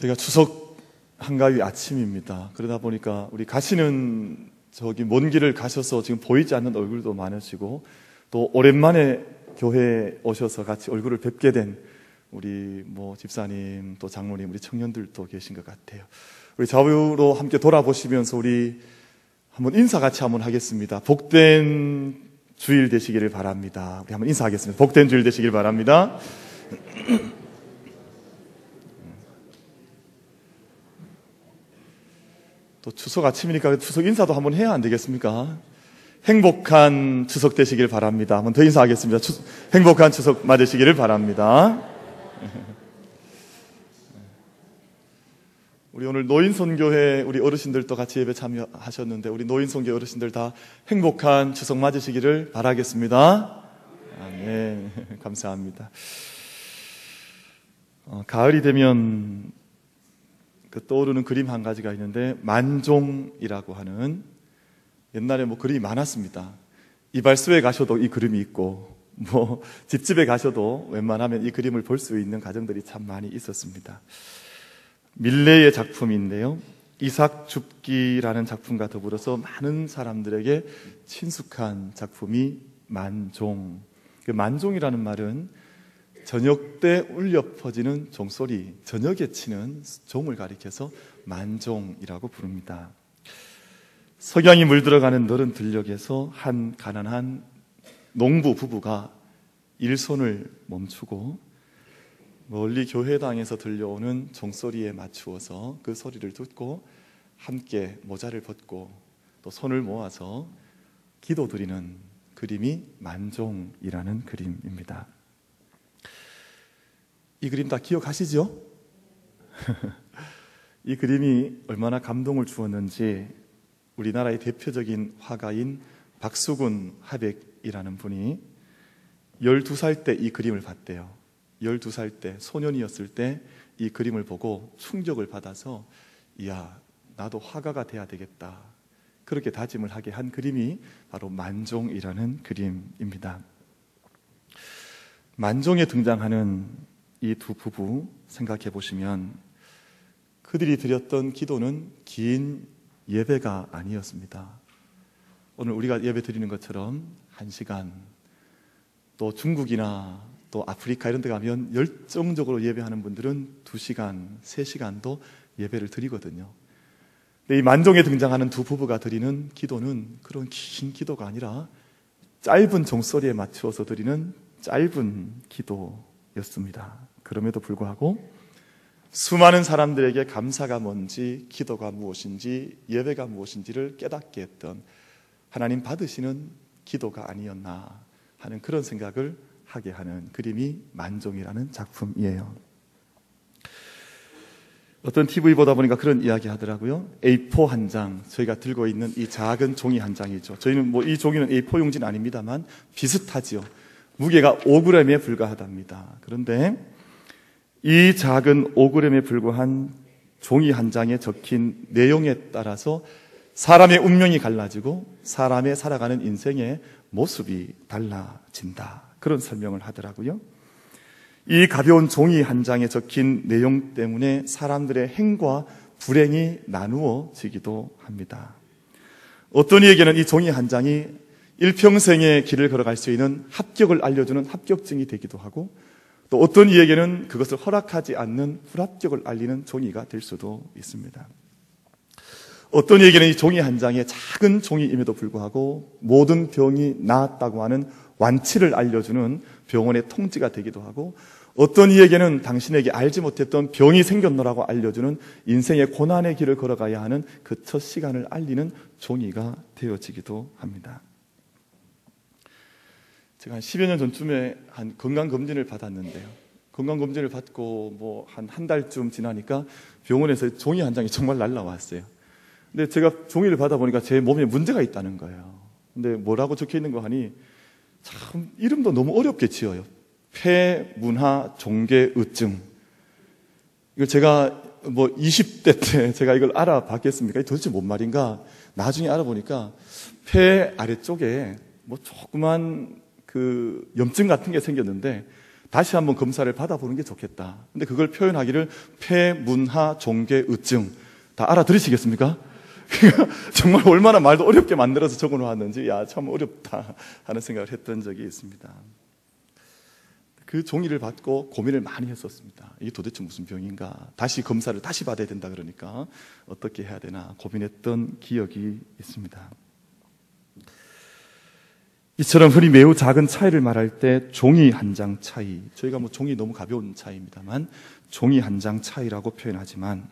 저희가 추석 한가위 아침입니다. 그러다 보니까 우리 가시는 저기 먼 길을 가셔서 지금 보이지 않는 얼굴도 많으시고, 또 오랜만에 교회에 오셔서 같이 얼굴을 뵙게 된 우리 집사님, 또 장로님, 우리 청년들도 계신 것 같아요. 우리 좌우로 함께 돌아보시면서 우리 한번 인사 같이 한번 하겠습니다. 복된 주일 되시기를 바랍니다. 우리 한번 인사하겠습니다. 복된 주일 되시길 바랍니다. 또 추석 아침이니까 추석 인사도 한번 해야 안 되겠습니까? 행복한 추석 되시길 바랍니다. 한번 더 인사하겠습니다. 행복한 추석 맞으시기를 바랍니다. 우리 오늘 노인선교회 우리 어르신들도 같이 예배 참여하셨는데, 우리 노인선교회 어르신들 다 행복한 추석 맞으시기를 바라겠습니다. 아멘. 감사합니다. 가을이 되면 떠오르는 그림 한 가지가 있는데, 만종이라고 하는, 옛날에 그림이 많았습니다. 이발소에 가셔도 이 그림이 있고, 집집에 가셔도 웬만하면 이 그림을 볼 수 있는 가정들이 참 많이 있었습니다. 밀레의 작품인데요, 이삭 줍기라는 작품과 더불어서 많은 사람들에게 친숙한 작품이 만종. 그 만종이라는 말은 저녁 때 울려 퍼지는 종소리, 저녁에 치는 종을 가리켜서 만종이라고 부릅니다. 석양이 물들어가는 너른 들녘에서 한 가난한 농부 부부가 일손을 멈추고 멀리 교회당에서 들려오는 종소리에 맞추어서 그 소리를 듣고 함께 모자를 벗고 또 손을 모아서 기도드리는 그림이 만종이라는 그림입니다. 이 그림 다 기억하시죠? 이 그림이 얼마나 감동을 주었는지 우리나라의 대표적인 화가인 박수근 화백이라는 분이 12살 때 이 그림을 봤대요. 12살 때, 소년이었을 때 이 그림을 보고 충격을 받아서 이야, 나도 화가가 돼야 되겠다, 그렇게 다짐을 하게 한 그림이 바로 만종이라는 그림입니다. 만종에 등장하는 이 두 부부 생각해 보시면 그들이 드렸던 기도는 긴 예배가 아니었습니다. 오늘 우리가 예배 드리는 것처럼 1시간, 또 중국이나 또 아프리카 이런 데 가면 열정적으로 예배하는 분들은 2시간, 3시간도 예배를 드리거든요. 근데 이 만종에 등장하는 두 부부가 드리는 기도는 그런 긴 기도가 아니라 짧은 종소리에 맞추어서 드리는 짧은 기도였습니다. 그럼에도 불구하고 수많은 사람들에게 감사가 뭔지, 기도가 무엇인지, 예배가 무엇인지를 깨닫게 했던, 하나님 받으시는 기도가 아니었나 하는 그런 생각을 하게 하는 그림이 만종이라는 작품이에요. 어떤 TV 보다 보니까 그런 이야기 하더라고요. A4 한 장, 저희가 들고 있는 이 작은 종이 한 장이죠. 저희는 이 종이는 A4 용지는 아닙니다만 비슷하지요. 무게가 5g에 불과하답니다. 그런데 이 작은 5g에 불과한 종이 한 장에 적힌 내용에 따라서 사람의 운명이 갈라지고 사람의 살아가는 인생의 모습이 달라진다, 그런 설명을 하더라고요. 이 가벼운 종이 한 장에 적힌 내용 때문에 사람들의 행과 불행이 나누어지기도 합니다. 어떤 이에게는 이 종이 한 장이 일평생의 길을 걸어갈 수 있는 합격을 알려주는 합격증이 되기도 하고, 또 어떤 이에게는 그것을 허락하지 않는 불합격을 알리는 종이가 될 수도 있습니다. 어떤 이에게는 이 종이 한 장에 작은 종이임에도 불구하고 모든 병이 나았다고 하는 완치를 알려주는 병원의 통지가 되기도 하고, 어떤 이에게는 당신에게 알지 못했던 병이 생겼노라고 알려주는 인생의 고난의 길을 걸어가야 하는 그 첫 시간을 알리는 종이가 되어지기도 합니다. 제가 한 10여 년 전쯤에 한 건강검진을 받았는데요, 건강검진을 받고 한 달쯤 지나니까 병원에서 종이 한 장이 정말 날라왔어요. 근데 제가 종이를 받아보니까 제 몸에 문제가 있다는 거예요. 근데 뭐라고 적혀 있는 거 하니 참 이름도 너무 어렵게 지어요. 폐문화종괴의증. 이걸 제가 20대 때 제가 이걸 알아봤겠습니까? 이게 도대체 뭔 말인가? 나중에 알아보니까 폐 아래쪽에 조그만 그 염증 같은 게 생겼는데 다시 한번 검사를 받아보는 게 좋겠다. 근데 그걸 표현하기를 폐문화 종괴의증. 다 알아들으시겠습니까? 정말 얼마나 말도 어렵게 만들어서 적어놓았는지, 야, 참 어렵다 하는 생각을 했던 적이 있습니다. 그 종이를 받고 고민을 많이 했었습니다. 이게 도대체 무슨 병인가? 다시 검사를 다시 받아야 된다 그러니까 어떻게 해야 되나 고민했던 기억이 있습니다. 이처럼 흔히 매우 작은 차이를 말할 때 종이 한 장 차이, 저희가 뭐 종이 너무 가벼운 차이입니다만 종이 한 장 차이라고 표현하지만,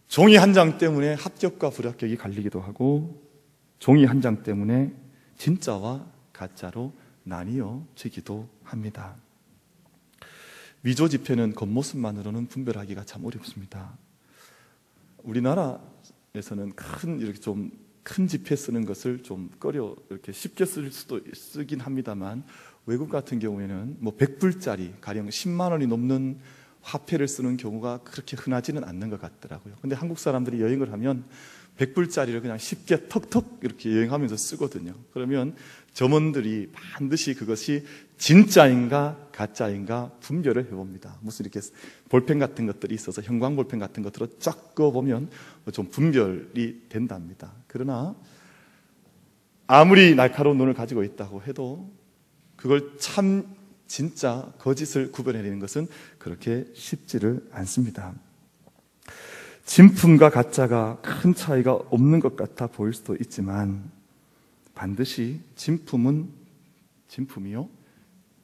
종이 한 장 때문에 합격과 불합격이 갈리기도 하고, 종이 한 장 때문에 진짜와 가짜로 나뉘어지기도 합니다. 위조 지폐는 겉모습만으로는 분별하기가 참 어렵습니다. 우리나라에서는 이렇게 좀 큰 지폐 쓰는 것을 좀 이렇게 쉽게 쓰긴 합니다만, 외국 같은 경우에는 뭐 100불짜리 가령 10만 원이 넘는 화폐를 쓰는 경우가 그렇게 흔하지는 않는 것 같더라고요. 근데 한국 사람들이 여행을 하면 100불짜리를 그냥 쉽게 턱턱 이렇게 여행하면서 쓰거든요. 그러면 점원들이 반드시 그것이 진짜인가 가짜인가 분별을 해봅니다. 무슨 이렇게 볼펜 같은 것들이 있어서 형광 볼펜 같은 것들로 쫙 그어보면 좀 분별이 된답니다. 그러나 아무리 날카로운 눈을 가지고 있다고 해도 그걸 참 진짜 거짓을 구별해내는 것은 그렇게 쉽지를 않습니다. 진품과 가짜가 큰 차이가 없는 것 같아 보일 수도 있지만, 반드시 진품은 진품이요,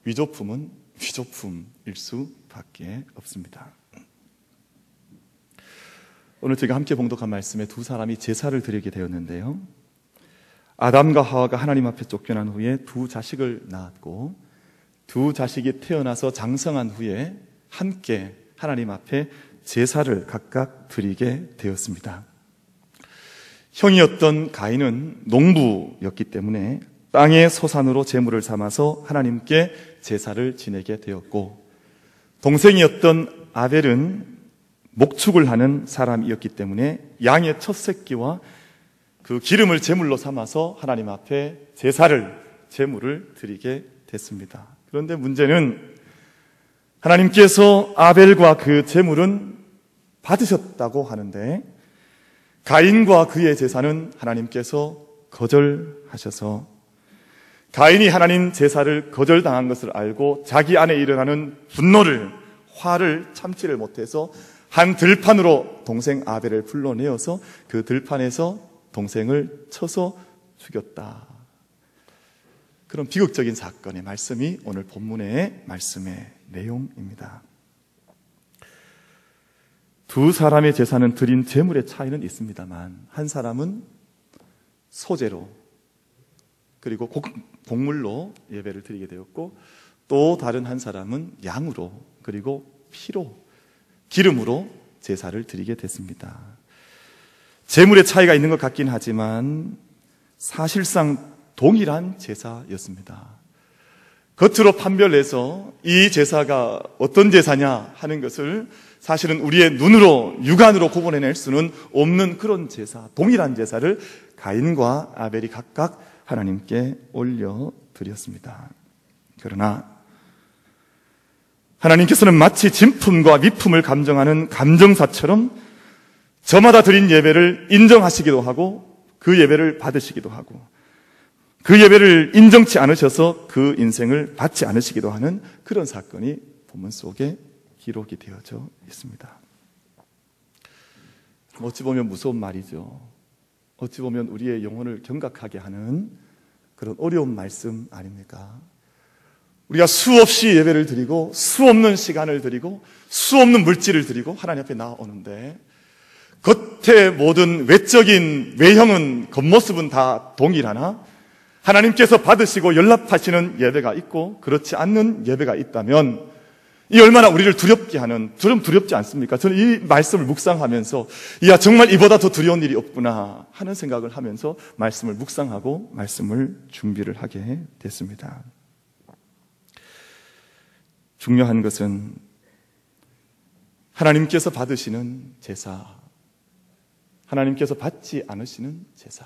위조품은 위조품일 수밖에 없습니다. 오늘 제가 함께 봉독한 말씀에 두 사람이 제사를 드리게 되었는데요, 아담과 하와가 하나님 앞에 쫓겨난 후에 두 자식을 낳았고, 두 자식이 태어나서 장성한 후에 함께 하나님 앞에 제사를 각각 드리게 되었습니다. 형이었던 가인은 농부였기 때문에 땅의 소산으로 제물을 삼아서 하나님께 제사를 지내게 되었고, 동생이었던 아벨은 목축을 하는 사람이었기 때문에 양의 첫 새끼와 그 기름을 제물로 삼아서 하나님 앞에 제물을 드리게 됐습니다. 그런데 문제는 하나님께서 아벨과 그 제물은 받으셨다고 하는데, 가인과 그의 제사는 하나님께서 거절하셔서, 가인이 하나님 제사를 거절당한 것을 알고 자기 안에 일어나는 화를 참지를 못해서 한 들판으로 동생 아벨을 불러내어서 그 들판에서 동생을 쳐서 죽였다. 그런 비극적인 사건의 말씀이 오늘 본문의 말씀의 내용입니다. 두 사람의 제사는 드린 제물의 차이는 있습니다만, 한 사람은 소제로 그리고 곡물로 예배를 드리게 되었고, 또 다른 한 사람은 양으로 그리고 피로, 기름으로 제사를 드리게 됐습니다. 제물의 차이가 있는 것 같긴 하지만 사실상 동일한 제사였습니다. 겉으로 판별해서 이 제사가 어떤 제사냐 하는 것을 사실은 우리의 눈으로, 육안으로 구분해낼 수는 없는 그런 제사, 동일한 제사를 가인과 아벨이 각각 하나님께 올려드렸습니다. 그러나 하나님께서는 마치 진품과 미품을 감정하는 감정사처럼 저마다 드린 예배를 인정하시기도 하고 그 예배를 받으시기도 하고, 그 예배를 인정치 않으셔서 그 인생을 받지 않으시기도 하는 그런 사건이 본문 속에 기록이 되어져 있습니다. 어찌 보면 무서운 말이죠. 어찌 보면 우리의 영혼을 경각하게 하는 그런 어려운 말씀 아닙니까? 우리가 수없이 예배를 드리고 수없는 시간을 드리고 수없는 물질을 드리고 하나님 앞에 나아오는데, 겉의 모든 외적인 외형은, 겉모습은 다 동일하나 하나님께서 받으시고 연락하시는 예배가 있고 그렇지 않는 예배가 있다면, 이 얼마나 우리를 두렵게 하는, 두렵지 않습니까? 저는 이 말씀을 묵상하면서 이야, 정말 이보다 더 두려운 일이 없구나 하는 생각을 하면서 말씀을 묵상하고 말씀을 준비를 하게 됐습니다. 중요한 것은 하나님께서 받으시는 제사, 하나님께서 받지 않으시는 제사,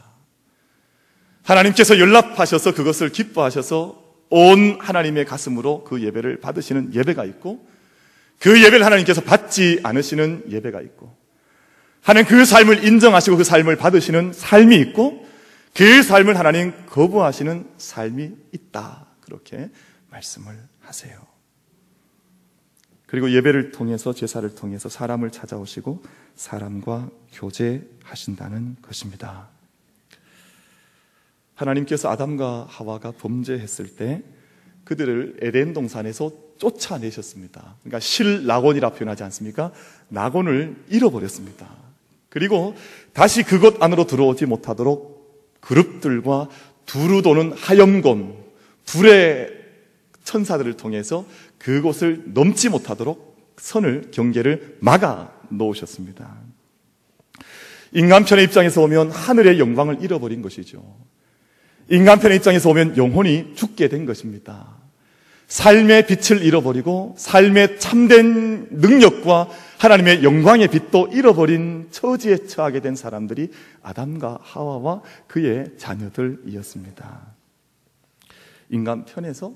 하나님께서 연락하셔서 그것을 기뻐하셔서 온 하나님의 가슴으로 그 예배를 받으시는 예배가 있고, 그 예배를 하나님께서 받지 않으시는 예배가 있고, 하나님 그 삶을 인정하시고 그 삶을 받으시는 삶이 있고, 그 삶을 하나님 거부하시는 삶이 있다. 그렇게 말씀을 하세요. 그리고 예배를 통해서, 제사를 통해서 사람을 찾아오시고 사람과 교제하신다는 것입니다. 하나님께서 아담과 하와가 범죄했을 때 그들을 에덴 동산에서 쫓아내셨습니다. 그러니까 실낙원이라 표현하지 않습니까? 낙원을 잃어버렸습니다. 그리고 다시 그곳 안으로 들어오지 못하도록 그룹들과 두루 도는 하염곰, 불의 천사들을 통해서 그곳을 넘지 못하도록 선을, 경계를 막아 놓으셨습니다. 인간편의 입장에서 보면 하늘의 영광을 잃어버린 것이죠. 인간편의 입장에서 보면 영혼이 죽게 된 것입니다. 삶의 빛을 잃어버리고 삶의 참된 능력과 하나님의 영광의 빛도 잃어버린 처지에 처하게 된 사람들이 아담과 하와와 그의 자녀들이었습니다. 인간편에서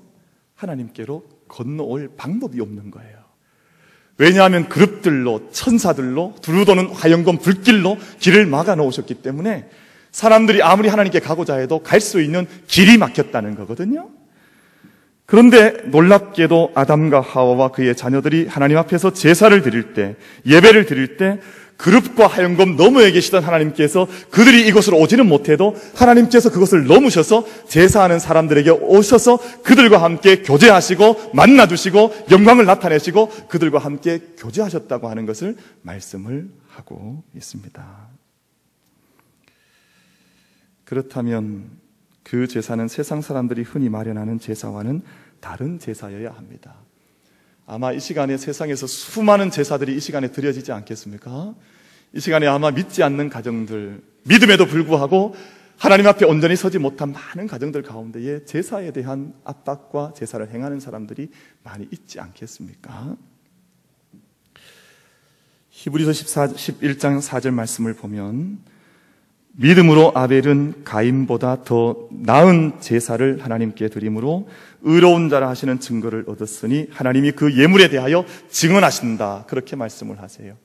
하나님께로 건너올 방법이 없는 거예요. 왜냐하면 그룹들로, 천사들로, 두루도는 화영검 불길로 길을 막아 놓으셨기 때문에 사람들이 아무리 하나님께 가고자 해도 갈 수 있는 길이 막혔다는 거거든요. 그런데 놀랍게도 아담과 하와와 그의 자녀들이 하나님 앞에서 제사를 드릴 때, 예배를 드릴 때 그룹과 하영검 너머에 계시던 하나님께서 그들이 이곳으로 오지는 못해도 하나님께서 그것을 넘으셔서 제사하는 사람들에게 오셔서 그들과 함께 교제하시고 만나주시고 영광을 나타내시고 그들과 함께 교제하셨다고 하는 것을 말씀을 하고 있습니다. 그렇다면 그 제사는 세상 사람들이 흔히 마련하는 제사와는 다른 제사여야 합니다. 아마 이 시간에 세상에서 수많은 제사들이 이 시간에 드려지지 않겠습니까? 이 시간에 아마 믿지 않는 가정들, 믿음에도 불구하고 하나님 앞에 온전히 서지 못한 많은 가정들 가운데에 제사에 대한 압박과 제사를 행하는 사람들이 많이 있지 않겠습니까? 히브리서 11장 4절 말씀을 보면 믿음으로 아벨은 가인보다 더 나은 제사를 하나님께 드림으로 의로운 자라 하시는 증거를 얻었으니 하나님이 그 예물에 대하여 증언하신다. 그렇게 말씀을 하세요.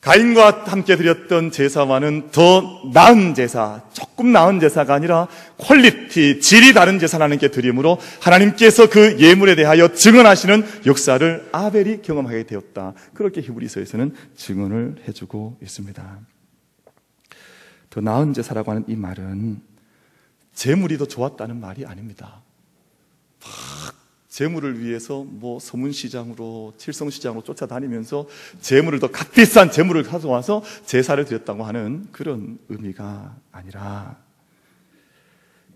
가인과 함께 드렸던 제사와는 더 나은 제사, 조금 나은 제사가 아니라 퀄리티, 질이 다른 제사를 하나님께 드림으로 하나님께서 그 예물에 대하여 증언하시는 역사를 아벨이 경험하게 되었다. 그렇게 히브리서에서는 증언을 해주고 있습니다. 더 나은 제사라고 하는 이 말은 재물이 더 좋았다는 말이 아닙니다. 막 재물을 위해서 서문시장으로 칠성시장으로 쫓아다니면서 재물을 더 값비싼 재물을 가져와서 제사를 드렸다고 하는 그런 의미가 아니라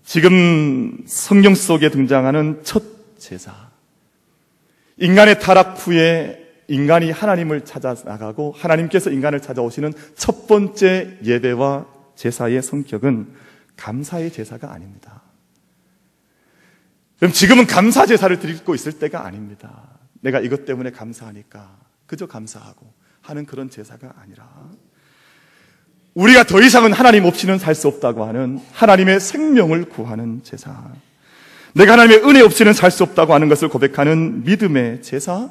지금 성경 속에 등장하는 첫 제사, 인간의 타락 후에 인간이 하나님을 찾아 나가고 하나님께서 인간을 찾아오시는 첫 번째 예배와 제사의 성격은 감사의 제사가 아닙니다. 그럼 지금은 감사 제사를 드리고 있을 때가 아닙니다. 내가 이것 때문에 감사하니까 그저 감사하고 하는 그런 제사가 아니라 우리가 더 이상은 하나님 없이는 살 수 없다고 하는 하나님의 생명을 구하는 제사, 내가 하나님의 은혜 없이는 살 수 없다고 하는 것을 고백하는 믿음의 제사,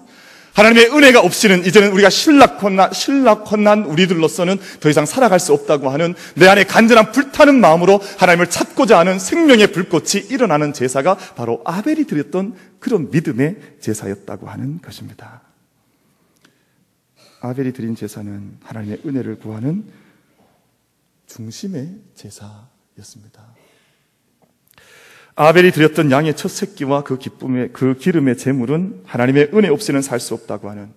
하나님의 은혜가 없이는 이제는 우리가 신락혼난 우리들로서는 더 이상 살아갈 수 없다고 하는 내 안에 간절한 불타는 마음으로 하나님을 찾고자 하는 생명의 불꽃이 일어나는 제사가 바로 아벨이 드렸던 그런 믿음의 제사였다고 하는 것입니다. 아벨이 드린 제사는 하나님의 은혜를 구하는 중심의 제사였습니다. 아벨이 드렸던 양의 첫 새끼와 그 기름의 제물은 하나님의 은혜 없이는 살 수 없다고 하는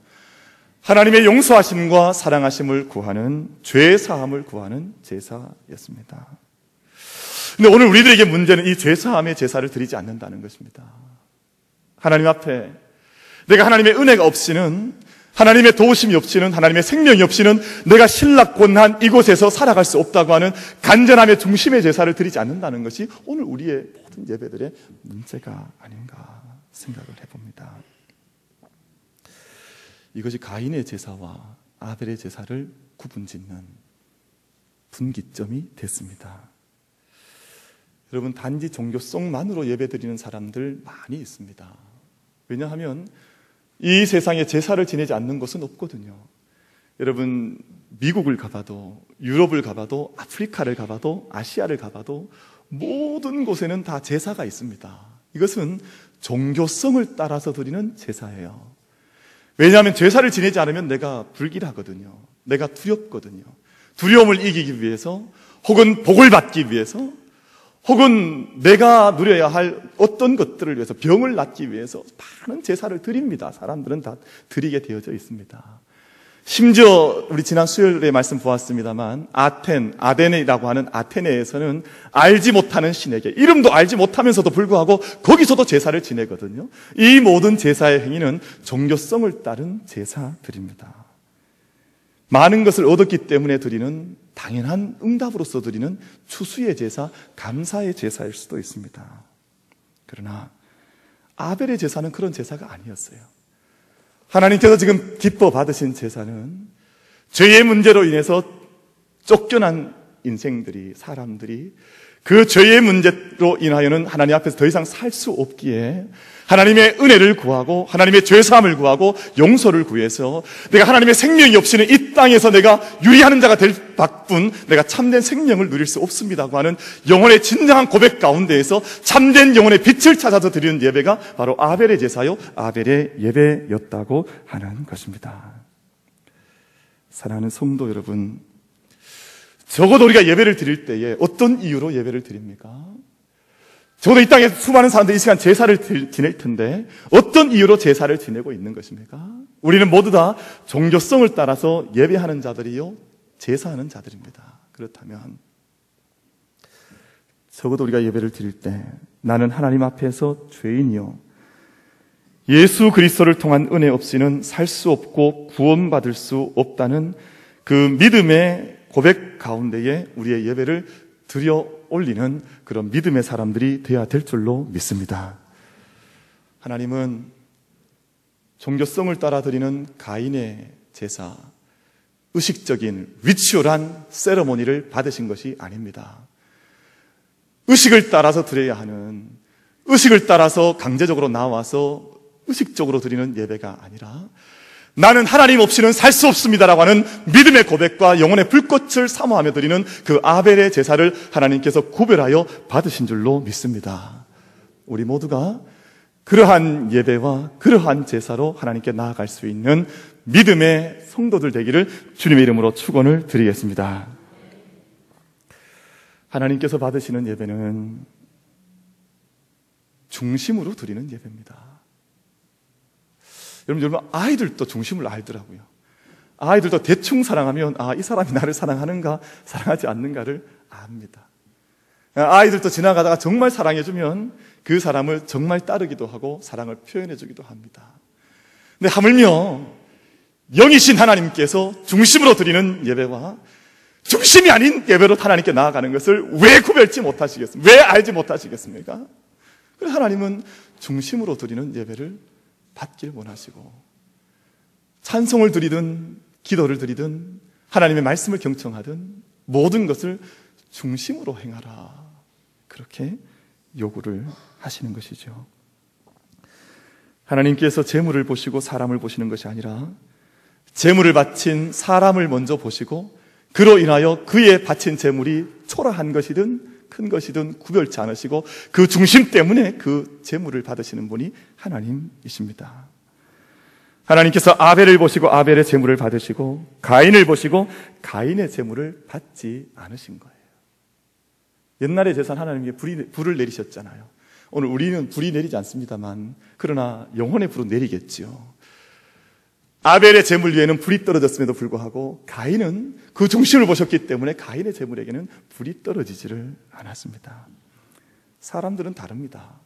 하나님의 용서하심과 사랑하심을 구하는 죄 사함을 구하는 제사였습니다. 근데 오늘 우리들에게 문제는 이 죄 사함의 제사를 드리지 않는다는 것입니다. 하나님 앞에 내가 하나님의 은혜가 없이는, 하나님의 도우심이 없이는, 하나님의 생명이 없이는 내가 신락곤한 이곳에서 살아갈 수 없다고 하는 간절함의 중심의 제사를 드리지 않는다는 것이 오늘 우리의 모든 예배들의 문제가 아닌가 생각을 해봅니다. 이것이 가인의 제사와 아벨의 제사를 구분짓는 분기점이 됐습니다. 여러분, 단지 종교성만으로 예배드리는 사람들 많이 있습니다. 왜냐하면 이 세상에 제사를 지내지 않는 곳은 없거든요. 여러분, 미국을 가봐도, 유럽을 가봐도, 아프리카를 가봐도, 아시아를 가봐도 모든 곳에는 다 제사가 있습니다. 이것은 종교성을 따라서 드리는 제사예요. 왜냐하면 제사를 지내지 않으면 내가 불길하거든요. 내가 두렵거든요. 두려움을 이기기 위해서, 혹은 복을 받기 위해서, 혹은 내가 누려야 할 어떤 것들을 위해서, 병을 낫기 위해서 많은 제사를 드립니다. 사람들은 다 드리게 되어져 있습니다. 심지어 우리 지난 수요일에 말씀 보았습니다만 아데네라고 하는 아테네에서는 알지 못하는 신에게, 이름도 알지 못하면서도 불구하고 거기서도 제사를 지내거든요. 이 모든 제사의 행위는 종교성을 따른 제사들입니다. 많은 것을 얻었기 때문에 드리는 당연한 응답으로서 드리는 추수의 제사, 감사의 제사일 수도 있습니다. 그러나 아벨의 제사는 그런 제사가 아니었어요. 하나님께서 지금 기뻐 받으신 제사는 죄의 문제로 인해서 쫓겨난 인생들이, 사람들이 그 죄의 문제로 인하여는 하나님 앞에서 더 이상 살 수 없기에 하나님의 은혜를 구하고 하나님의 죄사함을 구하고 용서를 구해서 내가 하나님의 생명이 없이는 이 땅에서 내가 유리하는 자가 될 밖뿐 내가 참된 생명을 누릴 수 없습니다고 하는 영혼의 진정한 고백 가운데에서 참된 영혼의 빛을 찾아서 드리는 예배가 바로 아벨의 제사요, 아벨의 예배였다고 하는 것입니다. 사랑하는 성도 여러분, 적어도 우리가 예배를 드릴 때에 어떤 이유로 예배를 드립니까? 적어도 이 땅에 수많은 사람들이 이 시간 제사를 지낼 텐데 어떤 이유로 제사를 지내고 있는 것입니까? 우리는 모두 다 종교성을 따라서 예배하는 자들이요, 제사하는 자들입니다. 그렇다면 적어도 우리가 예배를 드릴 때 나는 하나님 앞에서 죄인이요, 예수 그리스도를 통한 은혜 없이는 살 수 없고 구원받을 수 없다는 그 믿음의 고백 가운데에 우리의 예배를 드려 올리는 그런 믿음의 사람들이 되어야 될 줄로 믿습니다. 하나님은 종교성을 따라 드리는 가인의 제사, 의식적인 리추얼한 세레모니를 받으신 것이 아닙니다. 의식을 따라서 드려야 하는, 의식을 따라서 강제적으로 나와서 의식적으로 드리는 예배가 아니라 나는 하나님 없이는 살 수 없습니다라고 하는 믿음의 고백과 영혼의 불꽃을 사모하며 드리는 그 아벨의 제사를 하나님께서 구별하여 받으신 줄로 믿습니다. 우리 모두가 그러한 예배와 그러한 제사로 하나님께 나아갈 수 있는 믿음의 성도들 되기를 주님의 이름으로 축원을 드리겠습니다. 하나님께서 받으시는 예배는 중심으로 드리는 예배입니다. 여러분, 아이들도 중심을 알더라고요. 아이들도 대충 사랑하면 이 사람이 나를 사랑하는가 사랑하지 않는가를 압니다. 아이들도 지나가다가 정말 사랑해주면 그 사람을 정말 따르기도 하고 사랑을 표현해주기도 합니다. 근데 하물며 영이신 하나님께서 중심으로 드리는 예배와 중심이 아닌 예배로 하나님께 나아가는 것을 왜 구별치 못하시겠습니까? 왜 알지 못하시겠습니까? 그래서 하나님은 중심으로 드리는 예배를 받길 원하시고, 찬송을 드리든 기도를 드리든 하나님의 말씀을 경청하든 모든 것을 중심으로 행하라, 그렇게 요구를 하시는 것이죠. 하나님께서 재물을 보시고 사람을 보시는 것이 아니라 재물을 바친 사람을 먼저 보시고 그로 인하여 그의 바친 재물이 초라한 것이든 큰 것이든 구별치 않으시고 그 중심 때문에 그 재물을 받으시는 분이 하나님이십니다. 하나님께서 아벨을 보시고 아벨의 재물을 받으시고 가인을 보시고 가인의 재물을 받지 않으신 거예요. 옛날에 제사 하나님께 불을 내리셨잖아요. 오늘 우리는 불이 내리지 않습니다만 그러나 영혼의 불은 내리겠지요. 아벨의 재물 위에는 불이 떨어졌음에도 불구하고 가인은 그 중심을 보셨기 때문에 가인의 재물에게는 불이 떨어지지를 않았습니다. 사람들은 다릅니다.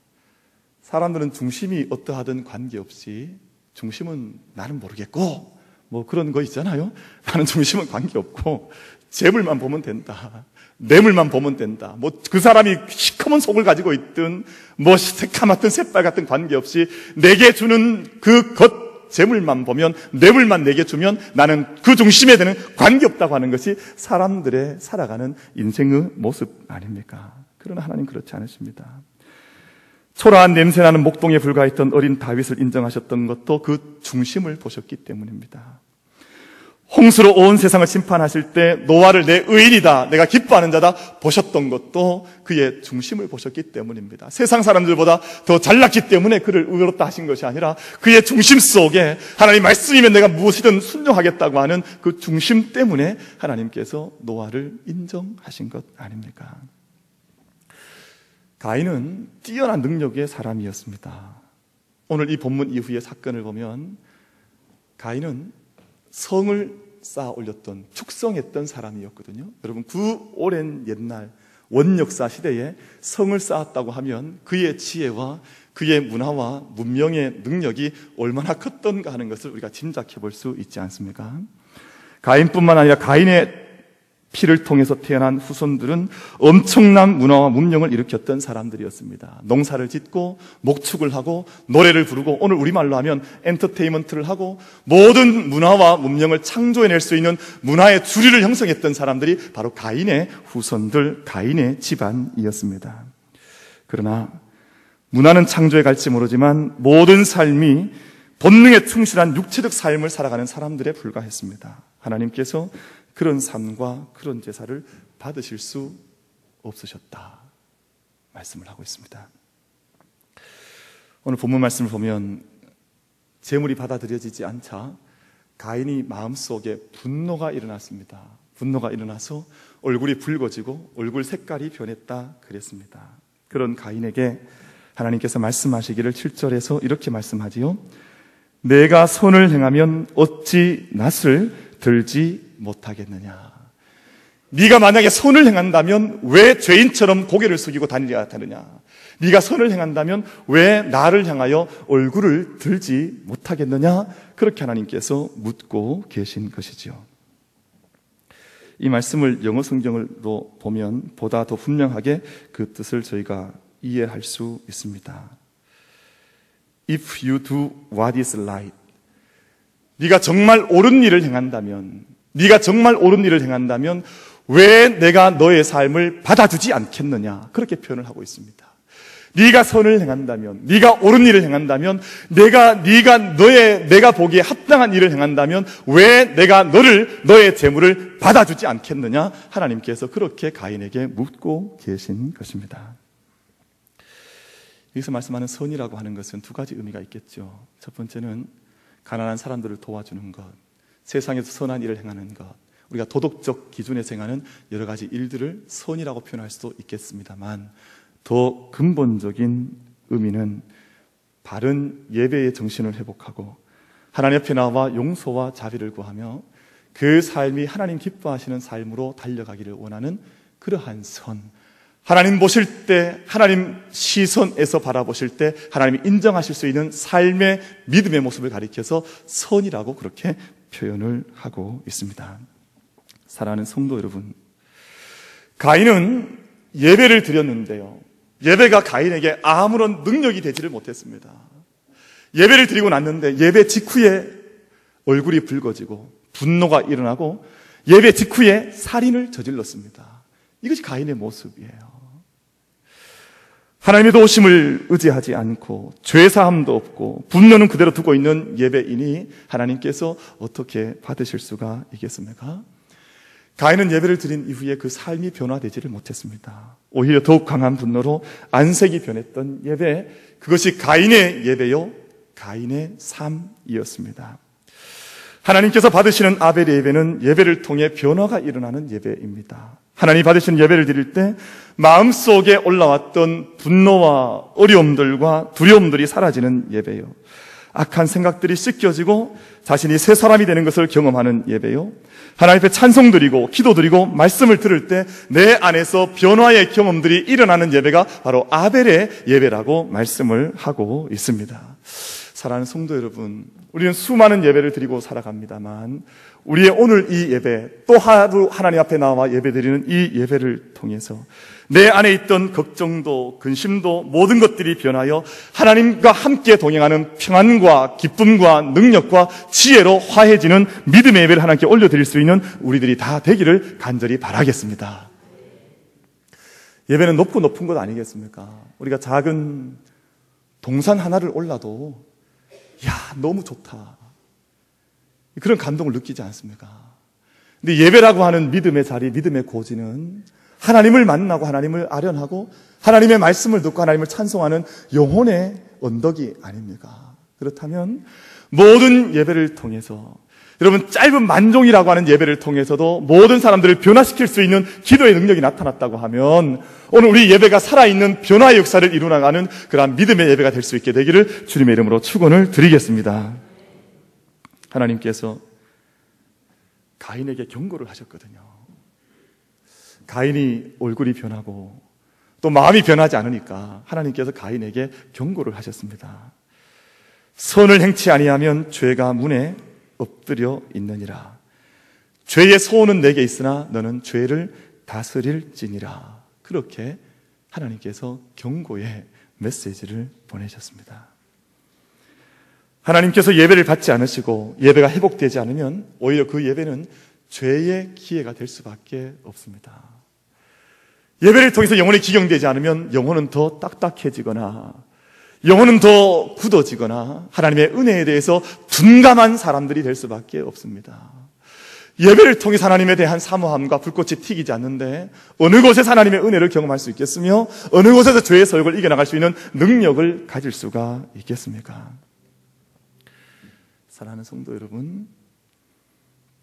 사람들은 중심이 어떠하든 관계없이 중심은 나는 모르겠고 뭐 그런 거 있잖아요. 나는 중심은 관계없고 재물만 보면 된다, 뇌물만 보면 된다, 뭐 그 사람이 시커먼 속을 가지고 있든 뭐 새카맣든 새빨갛든 관계없이 내게 주는 그 것 재물만 보면, 뇌물만 내게 주면 나는 그 중심에 대는 관계없다고 하는 것이 사람들의 살아가는 인생의 모습 아닙니까? 그러나 하나님 그렇지 않으십니다. 초라한 냄새나는 목동에 불과했던 어린 다윗을 인정하셨던 것도 그 중심을 보셨기 때문입니다. 홍수로 온 세상을 심판하실 때 노아를 내 의인이다, 내가 기뻐하는 자다 보셨던 것도 그의 중심을 보셨기 때문입니다. 세상 사람들보다 더 잘났기 때문에 그를 의롭다 하신 것이 아니라 그의 중심 속에 하나님 말씀이면 내가 무엇이든 순종하겠다고 하는 그 중심 때문에 하나님께서 노아를 인정하신 것 아닙니까? 가인은 뛰어난 능력의 사람이었습니다. 오늘 이 본문 이후의 사건을 보면 가인은 성을 쌓아 올렸던, 축성했던 사람이었거든요. 여러분, 그 오랜 옛날 원역사 시대에 성을 쌓았다고 하면 그의 지혜와 그의 문화와 문명의 능력이 얼마나 컸던가 하는 것을 우리가 짐작해 볼 수 있지 않습니까? 가인뿐만 아니라 가인의 피를 통해서 태어난 후손들은 엄청난 문화와 문명을 일으켰던 사람들이었습니다. 농사를 짓고 목축을 하고 노래를 부르고 오늘 우리말로 하면 엔터테인먼트를 하고 모든 문화와 문명을 창조해낼 수 있는 문화의 주류를 형성했던 사람들이 바로 가인의 후손들, 가인의 집안이었습니다. 그러나 문화는 창조해 갈지 모르지만 모든 삶이 본능에 충실한 육체적 삶을 살아가는 사람들에 불과했습니다. 하나님께서 그런 삶과 그런 제사를 받으실 수 없으셨다 말씀을 하고 있습니다. 오늘 본문 말씀을 보면 제물이 받아들여지지 않자 가인이 마음속에 분노가 일어났습니다. 분노가 일어나서 얼굴이 붉어지고 얼굴 색깔이 변했다 그랬습니다. 그런 가인에게 하나님께서 말씀하시기를 7절에서 이렇게 말씀하지요. 내가 선을 행하면 어찌 낯을 들지 못하겠느냐. 네가 만약에 선을 행한다면 왜 죄인처럼 고개를 숙이고 다니려야 하느냐. 네가 선을 행한다면 왜 나를 향하여 얼굴을 들지 못하겠느냐. 그렇게 하나님께서 묻고 계신 것이지요. 이 말씀을 영어 성경으로 보면 보다 더 분명하게 그 뜻을 저희가 이해할 수 있습니다. If you do what is right, 네가 정말 옳은 일을 행한다면, 네가 정말 옳은 일을 행한다면 왜 내가 너의 삶을 받아주지 않겠느냐, 그렇게 표현을 하고 있습니다. 네가 선을 행한다면, 네가 옳은 일을 행한다면, 내가 보기에 합당한 일을 행한다면 왜 내가 너의 재물을 받아주지 않겠느냐, 하나님께서 그렇게 가인에게 묻고 계신 것입니다. 여기서 말씀하는 선이라고 하는 것은 두 가지 의미가 있겠죠. 첫 번째는 가난한 사람들을 도와주는 것, 세상에서 선한 일을 행하는 것, 우리가 도덕적 기준에서 행하는 여러 가지 일들을 선이라고 표현할 수도 있겠습니다만 더 근본적인 의미는 바른 예배의 정신을 회복하고 하나님 앞에 나와 용서와 자비를 구하며 그 삶이 하나님 기뻐하시는 삶으로 달려가기를 원하는 그러한 선, 하나님 보실 때, 하나님 시선에서 바라보실 때 하나님이 인정하실 수 있는 삶의 믿음의 모습을 가리켜서 선이라고 그렇게 표현을 하고 있습니다. 사랑하는 성도 여러분, 가인은 예배를 드렸는데요, 예배가 가인에게 아무런 능력이 되지를 못했습니다. 예배를 드리고 났는데 예배 직후에 얼굴이 붉어지고 분노가 일어나고 예배 직후에 살인을 저질렀습니다. 이것이 가인의 모습이에요. 하나님의 도우심을 의지하지 않고 죄사함도 없고 분노는 그대로 두고 있는 예배인이 하나님께서 어떻게 받으실 수가 있겠습니까? 가인은 예배를 드린 이후에 그 삶이 변화되지를 못했습니다. 오히려 더욱 강한 분노로 안색이 변했던 예배, 그것이 가인의 예배요, 가인의 삶이었습니다. 하나님께서 받으시는 아벨의 예배는 예배를 통해 변화가 일어나는 예배입니다. 하나님 받으시는 예배를 드릴 때 마음속에 올라왔던 분노와 어려움들과 두려움들이 사라지는 예배요, 악한 생각들이 씻겨지고 자신이 새 사람이 되는 것을 경험하는 예배요, 하나님 앞에 찬송드리고 기도드리고 말씀을 들을 때 내 안에서 변화의 경험들이 일어나는 예배가 바로 아벨의 예배라고 말씀을 하고 있습니다. 사랑하는 성도 여러분, 우리는 수많은 예배를 드리고 살아갑니다만 우리의 오늘 이 예배, 또 하루 하나님 앞에 나와 예배드리는 이 예배를 통해서 내 안에 있던 걱정도 근심도 모든 것들이 변하여 하나님과 함께 동행하는 평안과 기쁨과 능력과 지혜로 화해지는 믿음의 예배를 하나님께 올려드릴 수 있는 우리들이 다 되기를 간절히 바라겠습니다. 예배는 높고 높은 것 아니겠습니까? 우리가 작은 동산 하나를 올라도 야, 너무 좋다. 그런 감동을 느끼지 않습니까? 근데 예배라고 하는 믿음의 자리, 믿음의 고지는 하나님을 만나고 하나님을 아련하고 하나님의 말씀을 듣고 하나님을 찬송하는 영혼의 언덕이 아닙니까? 그렇다면 모든 예배를 통해서, 여러분 짧은 만종이라고 하는 예배를 통해서도 모든 사람들을 변화시킬 수 있는 기도의 능력이 나타났다고 하면 오늘 우리 예배가 살아있는 변화의 역사를 이루어나가는 그러한 믿음의 예배가 될 수 있게 되기를 주님의 이름으로 축원을 드리겠습니다. 하나님께서 가인에게 경고를 하셨거든요. 가인이 얼굴이 변하고 또 마음이 변하지 않으니까 하나님께서 가인에게 경고를 하셨습니다. 선을 행치 아니하면 죄가 문에 엎드려 있느니라. 죄의 소원은 내게 있으나 너는 죄를 다스릴지니라. 그렇게 하나님께서 경고의 메시지를 보내셨습니다. 하나님께서 예배를 받지 않으시고 예배가 회복되지 않으면 오히려 그 예배는 죄의 기회가 될 수밖에 없습니다. 예배를 통해서 영혼이 기경되지 않으면 영혼은 더 딱딱해지거나 영혼은 더 굳어지거나 하나님의 은혜에 대해서 둔감한 사람들이 될 수밖에 없습니다. 예배를 통해서 하나님에 대한 사모함과 불꽃이 튀기지 않는데 어느 곳에서 하나님의 은혜를 경험할 수 있겠으며 어느 곳에서 죄의 소욕을 이겨나갈 수 있는 능력을 가질 수가 있겠습니까? 사랑하는 성도 여러분,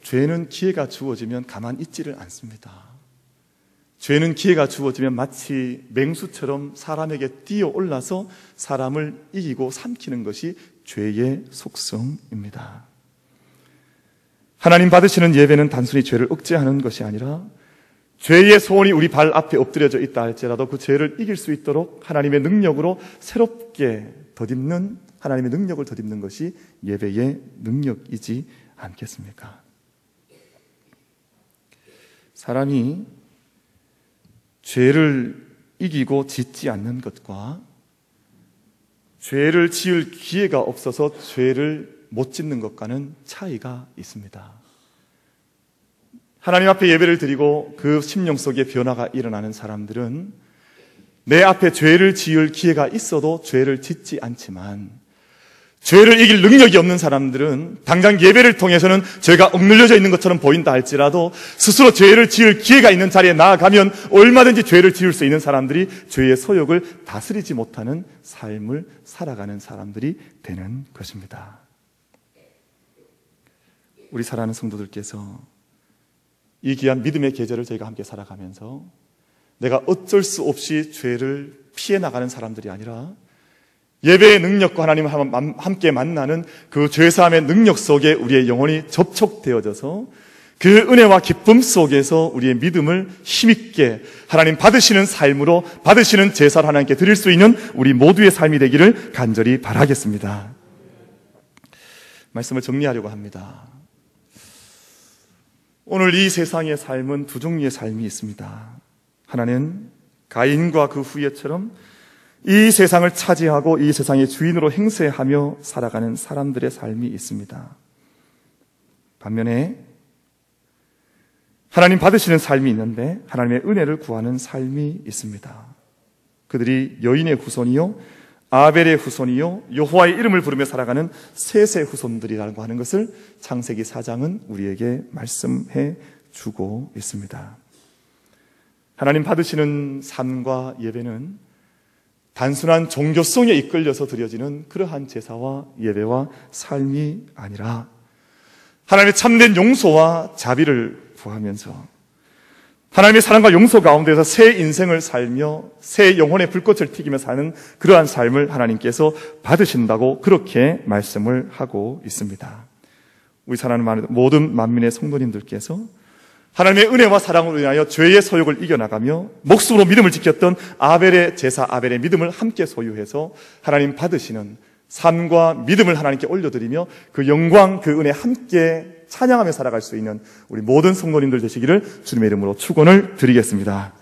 죄는 기회가 주어지면 가만히 있지를 않습니다. 죄는 기회가 주어지면 마치 맹수처럼 사람에게 뛰어올라서 사람을 이기고 삼키는 것이 죄의 속성입니다. 하나님 받으시는 예배는 단순히 죄를 억제하는 것이 아니라 죄의 소원이 우리 발 앞에 엎드려져 있다 할지라도 그 죄를 이길 수 있도록 하나님의 능력으로 새롭게 덧입는, 하나님의 능력을 덧입는 것이 예배의 능력이지 않겠습니까? 사람이 죄를 이기고 짓지 않는 것과 죄를 지을 기회가 없어서 죄를 못 짓는 것과는 차이가 있습니다. 하나님 앞에 예배를 드리고 그 심령 속에 변화가 일어나는 사람들은 내 앞에 죄를 지을 기회가 있어도 죄를 짓지 않지만 죄를 이길 능력이 없는 사람들은 당장 예배를 통해서는 죄가 억눌려져 있는 것처럼 보인다 할지라도 스스로 죄를 지을 기회가 있는 자리에 나아가면 얼마든지 죄를 지을 수 있는 사람들이 죄의 소욕을 다스리지 못하는 삶을 살아가는 사람들이 되는 것입니다. 우리 사랑하는 성도들께서 이 귀한 믿음의 계절을 저희가 함께 살아가면서 내가 어쩔 수 없이 죄를 피해 나가는 사람들이 아니라 예배의 능력과 하나님을 함께 만나는 그 죄사함의 능력 속에 우리의 영혼이 접촉되어져서 그 은혜와 기쁨 속에서 우리의 믿음을 힘있게 하나님 받으시는 삶으로 받으시는 제사를 하나님께 드릴 수 있는 우리 모두의 삶이 되기를 간절히 바라겠습니다. 말씀을 정리하려고 합니다. 오늘 이 세상의 삶은 두 종류의 삶이 있습니다. 하나는 가인과 그 후예처럼 이 세상을 차지하고 이 세상의 주인으로 행세하며 살아가는 사람들의 삶이 있습니다. 반면에 하나님 받으시는 삶이 있는데 하나님의 은혜를 구하는 삶이 있습니다. 그들이 여인의 후손이요 아벨의 후손이요 여호와의 이름을 부르며 살아가는 셋의 후손들이라고 하는 것을 창세기 4장은 우리에게 말씀해 주고 있습니다. 하나님 받으시는 삶과 예배는 단순한 종교성에 이끌려서 드려지는 그러한 제사와 예배와 삶이 아니라 하나님의 참된 용서와 자비를 구하면서 하나님의 사랑과 용서 가운데서 새 인생을 살며 새 영혼의 불꽃을 튀기며 사는 그러한 삶을 하나님께서 받으신다고 그렇게 말씀을 하고 있습니다. 우리 사랑하는 모든 만민의 성도님들께서 하나님의 은혜와 사랑으로 인하여 죄의 소욕을 이겨나가며 목숨으로 믿음을 지켰던 아벨의 제사, 아벨의 믿음을 함께 소유해서 하나님 받으시는 삶과 믿음을 하나님께 올려드리며 그 영광, 그 은혜 함께 찬양하며 살아갈 수 있는 우리 모든 성도님들 되시기를 주님의 이름으로 축원을 드리겠습니다.